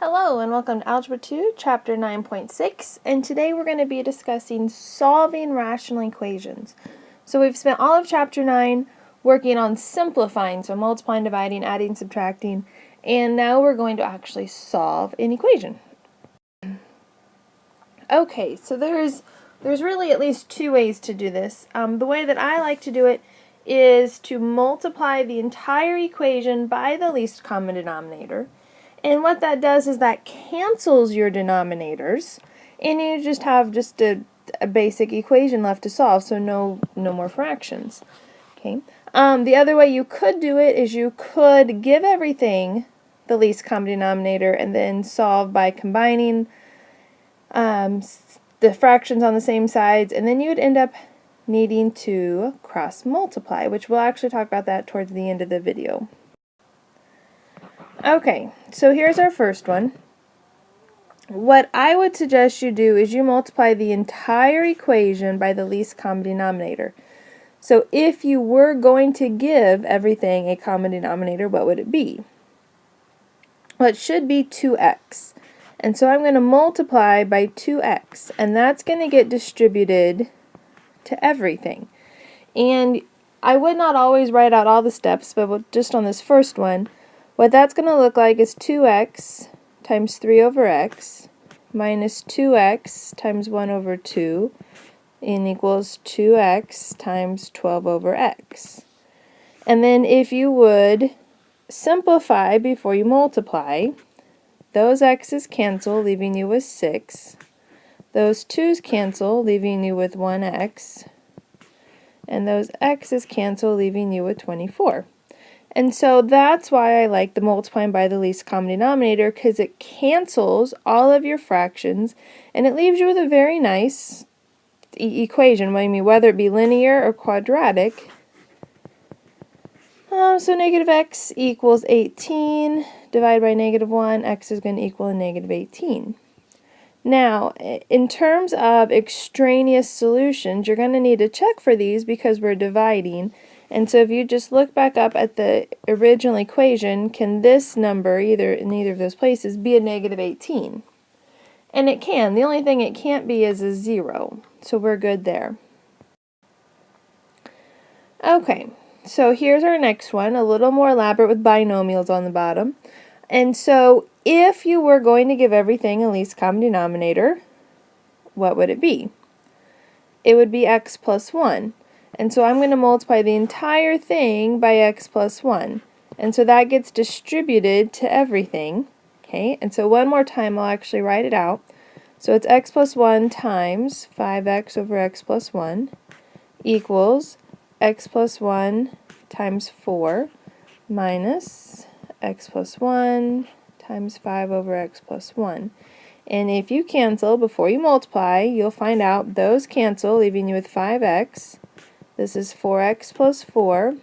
Hello and welcome to Algebra 2, Chapter 9.6, and today we're going to be discussing solving rational equations. So we've spent all of Chapter 9 working on simplifying, so multiplying, dividing, adding, subtracting, and now we're going to actually solve an equation. Okay, so there's really at least two ways to do this. The way that I like to do it is to multiply the entire equation by the least common denominator. And what that does is that cancels your denominators, and you just have a basic equation left to solve, so no more fractions. Okay. The other way you could do it is you could give everything the least common denominator and then solve by combining the fractions on the same sides, and then you'd end up needing to cross multiply, which we'll actually talk about that towards the end of the video. Okay, so here's our first one. What I would suggest you do is you multiply the entire equation by the least common denominator. So if you were going to give everything a common denominator, what would it be? Well, it should be 2x. And so I'm going to multiply by 2x, and that's going to get distributed to everything. And I would not always write out all the steps, but just on this first one, what that's going to look like is 2x times 3 over x minus 2x times 1 over 2 and equals 2x times 12 over x. And then if you would simplify before you multiply, those x's cancel, leaving you with 6. Those 2's cancel, leaving you with 1x. And those x's cancel, leaving you with 24. And so that's why I like the multiplying by the least common denominator, because it cancels all of your fractions and it leaves you with a very nice equation, whether it be linear or quadratic. So negative x equals 18, divided by negative 1, x is going to equal a negative 18. Now, in terms of extraneous solutions, you're going to need to check for these because we're dividing. And so if you just look back up at the original equation, can this number, in either of those places, be a negative 18? And it can. The only thing it can't be is a 0. So we're good there. Okay, so here's our next one, a little more elaborate with binomials on the bottom. And so if you were going to give everything a least common denominator, what would it be? It would be x plus 1. And so I'm going to multiply the entire thing by x plus 1. And so that gets distributed to everything. Okay, and so one more time I'll actually write it out. So it's x plus 1 times 5x over x plus 1 equals x plus 1 times 4 minus x plus 1 times 5 over x plus 1. And if you cancel before you multiply, you'll find out those cancel, leaving you with 5x. This is 4x plus 4.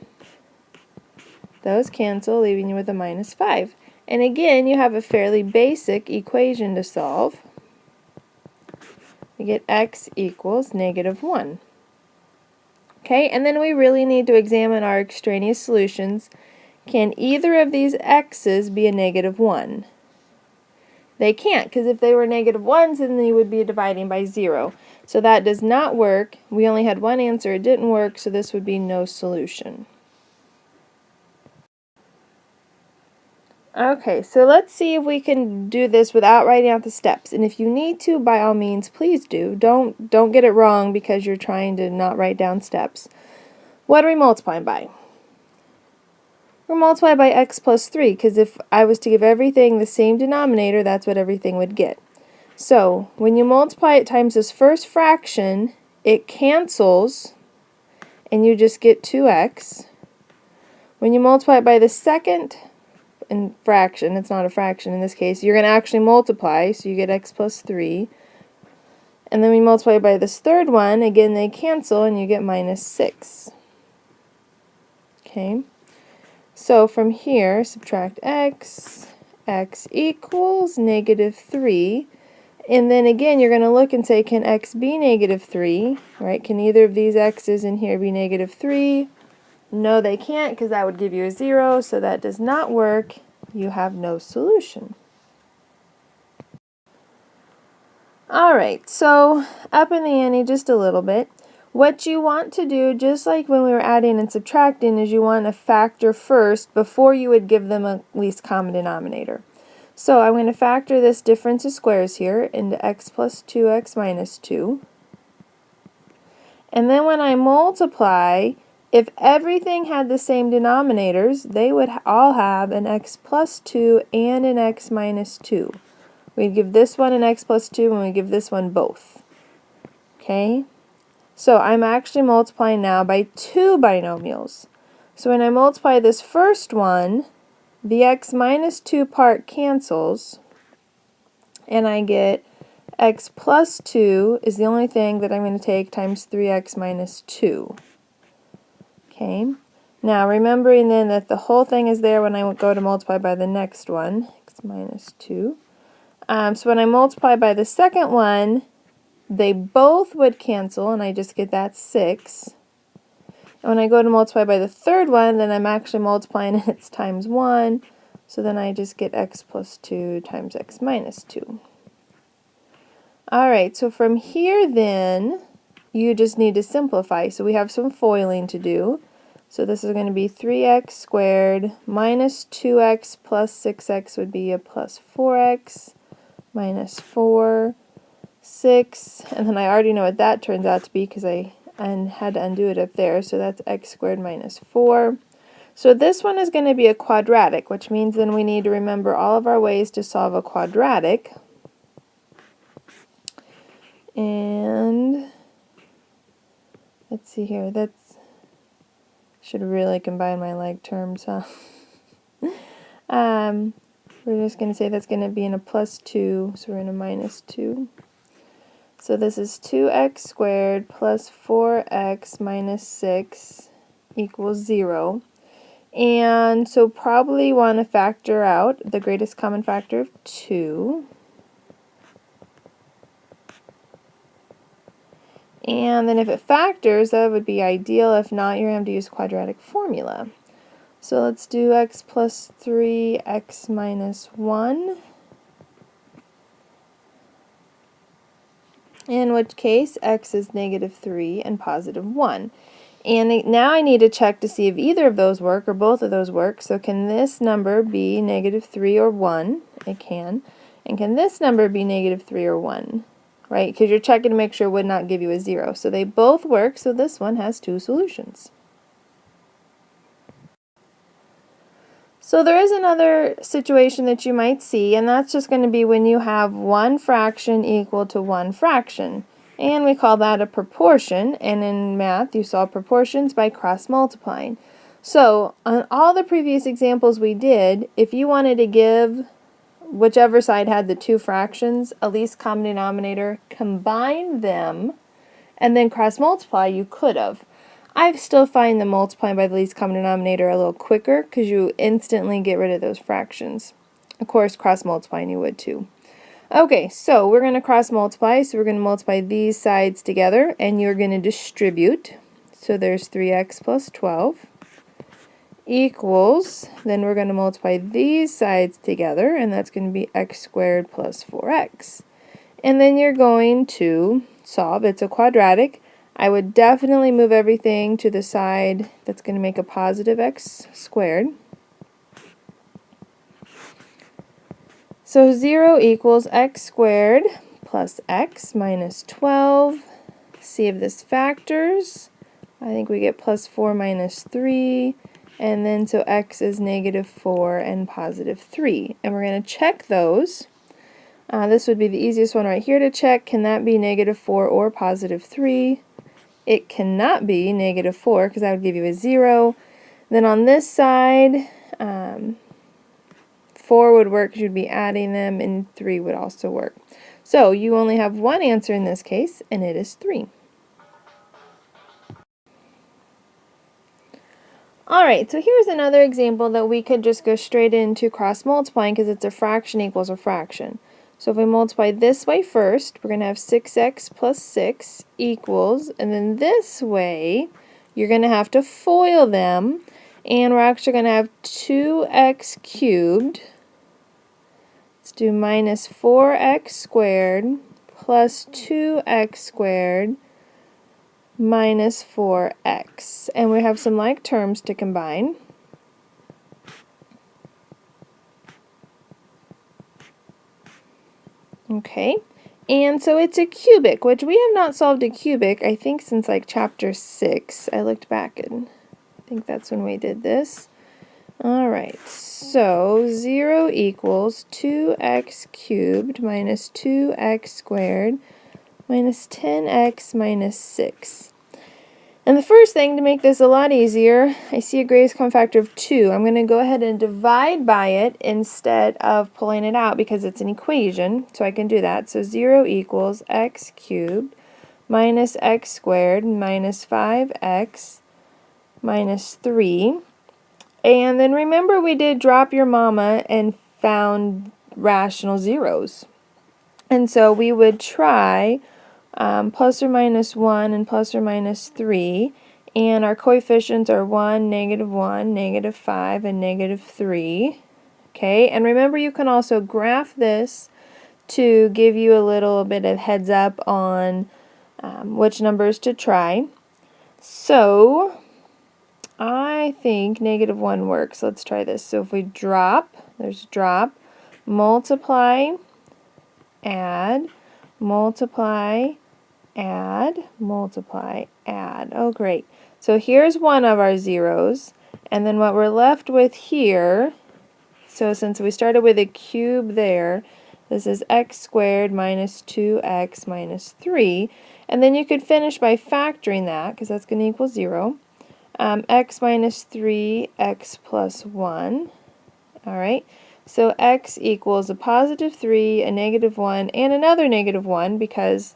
Those cancel, leaving you with a minus 5. And again, you have a fairly basic equation to solve. You get x equals negative 1. Okay, and then we really need to examine our extraneous solutions. Can either of these x's be a negative 1? They can't, because if they were negative 1s, then they would be dividing by 0. So that does not work. We only had one answer. It didn't work, so this would be no solution. Okay, so let's see if we can do this without writing out the steps. And if you need to, by all means, please do. Don't get it wrong because you're trying to not write down steps. What are we multiplying by? We're multiplied by x plus 3, because if I was to give everything the same denominator, that's what everything would get. So when you multiply it times this first fraction, it cancels, and you just get 2x. When you multiply it by the second fraction, it's not a fraction in this case, you're going to actually multiply, so you get x plus 3. And then we multiply by this third one, again they cancel, and you get minus 6. Okay. So from here, subtract x, x equals negative 3. And then again, you're going to look and say, can x be negative 3? Right? Can either of these x's in here be negative 3? No, they can't, because that would give you a 0, so that does not work. You have no solution. Alright, so up in the ante just a little bit. What you want to do, just like when we were adding and subtracting, is you want to factor first before you would give them a least common denominator. So I'm going to factor this difference of squares here into x plus 2x minus 2. And then when I multiply, if everything had the same denominators, they would all have an x plus 2 and an x minus 2. We'd give this one an x plus 2 and we give this one both. Okay? So I'm actually multiplying now by two binomials. So when I multiply this first one, the x minus 2 part cancels, and I get x plus 2 is the only thing that I'm going to take times 3x minus 2. Okay? Now remembering then that the whole thing is there when I go to multiply by the next one, x minus 2. So when I multiply by the second one, they both would cancel, and I just get that 6. And when I go to multiply by the third one, then I'm actually multiplying and it's times 1. So then I just get x plus 2 times x minus 2. Alright, so from here then, you just need to simplify. So we have some foiling to do. So this is going to be 3x squared minus 2x plus 6x would be a plus 4x minus 4, 6, and then I already know what that turns out to be because I had to undo it up there, so that's x squared minus 4. So this one is going to be a quadratic, which means then we need to remember all of our ways to solve a quadratic. And let's see here, that's should really combine my like terms, huh? We're just going to say that's going to be in a plus 2, so we're in a minus 2. So this is 2x squared plus 4x minus 6 equals 0. And so probably want to factor out the greatest common factor of 2. And then if it factors, that would be ideal. If not, you're going to have to use quadratic formula. So let's do x plus 3, x minus 1. In which case x is negative 3 and positive 1. And now I need to check to see if either of those work or both of those work. So can this number be negative 3 or 1? It can. And can this number be negative 3 or 1? Right? Because you're checking to make sure it would not give you a 0. So they both work, so this one has two solutions. So there is another situation that you might see, and that's just going to be when you have one fraction equal to one fraction. And we call that a proportion, and in math you solve proportions by cross-multiplying. So on all the previous examples we did, if you wanted to give whichever side had the two fractions a least common denominator, combine them, and then cross-multiply, you could have. I still find the multiplying by the least common denominator a little quicker because you instantly get rid of those fractions. Of course, cross-multiplying you would too. Okay, so we're going to cross-multiply, so we're going to multiply these sides together, and you're going to distribute. So there's 3x plus 12 equals, then we're going to multiply these sides together, and that's going to be x squared plus 4x. And then you're going to solve. It's a quadratic. I would definitely move everything to the side that's going to make a positive x squared. So 0 equals x squared plus x minus 12. See if this factors. I think we get plus 4 minus 3. And then so x is negative 4 and positive 3. And we're going to check those. This would be the easiest one right here to check. Can that be negative 4 or positive 3? It cannot be negative 4 because that would give you a 0. Then on this side, 4 would work because you'd be adding them, and 3 would also work. So you only have one answer in this case, and it is 3. Alright, so here's another example that we could just go straight into cross-multiplying because it's a fraction equals a fraction. So if we multiply this way first, we're going to have 6x plus 6 equals, and then this way, you're going to have to FOIL them, and we're actually going to have 2x cubed. Let's do minus 4x squared plus 2x squared minus 4x. And we have some like terms to combine. Okay, and so it's a cubic, which we have not solved a cubic, I think, since like chapter 6. I looked back and I think that's when we did this. Alright, so 0 equals 2x cubed minus 2x squared minus 10x minus 6. And the first thing, to make this a lot easier, I see a greatest common factor of 2. I'm going to go ahead and divide by it instead of pulling it out because it's an equation, so I can do that. So 0 equals x cubed minus x squared minus 5x minus 3. And then remember we did drop your mama and found rational zeros. And so we would try plus or minus 1 and plus or minus 3, and our coefficients are 1, negative 5, and negative 3. Okay, and remember you can also graph this to give you a little bit of heads up on which numbers to try. So I think negative 1 works. Let's try this. So if we drop, there's drop, multiply, add, multiply, add, multiply, add. Oh, great. So here's one of our zeros, and then what we're left with here, so since we started with a cube there, this is x squared minus 2x minus 3, and then you could finish by factoring that, because that's going to equal 0. X minus 3, x plus 1. Alright, so x equals a positive 3, a negative 1, and another negative 1, because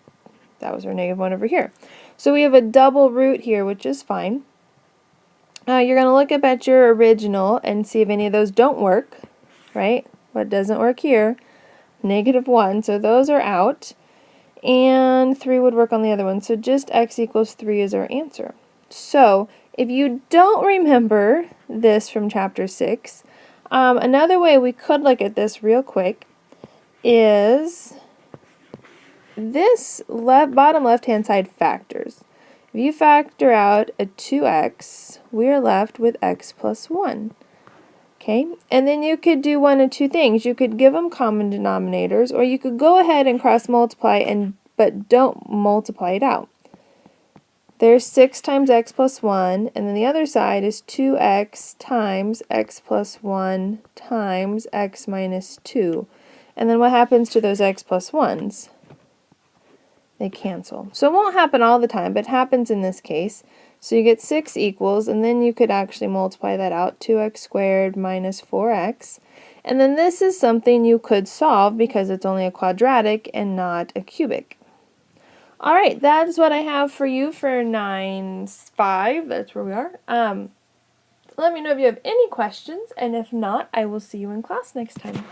that was our negative 1 over here. So we have a double root here, which is fine. You're going to look up at your original and see if any of those don't work, right? What doesn't work here? Negative 1, so those are out. And 3 would work on the other one, so just x equals 3 is our answer. So if you don't remember this from chapter 6, another way we could look at this real quick is this bottom left-hand side factors. If you factor out a 2x, we're left with x plus 1. Okay, and then you could do one of two things. You could give them common denominators, or you could go ahead and cross multiply, but don't multiply it out. There's 6 times x plus 1, and then the other side is 2x times x plus 1 times x minus 2. And then what happens to those x plus 1s? They cancel. So it won't happen all the time, but it happens in this case. So you get 6 equals, and then you could actually multiply that out, 2x squared minus 4x. And then this is something you could solve because it's only a quadratic and not a cubic. Alright, that is what I have for you for 9-5. That's where we are. Let me know if you have any questions, and if not, I will see you in class next time.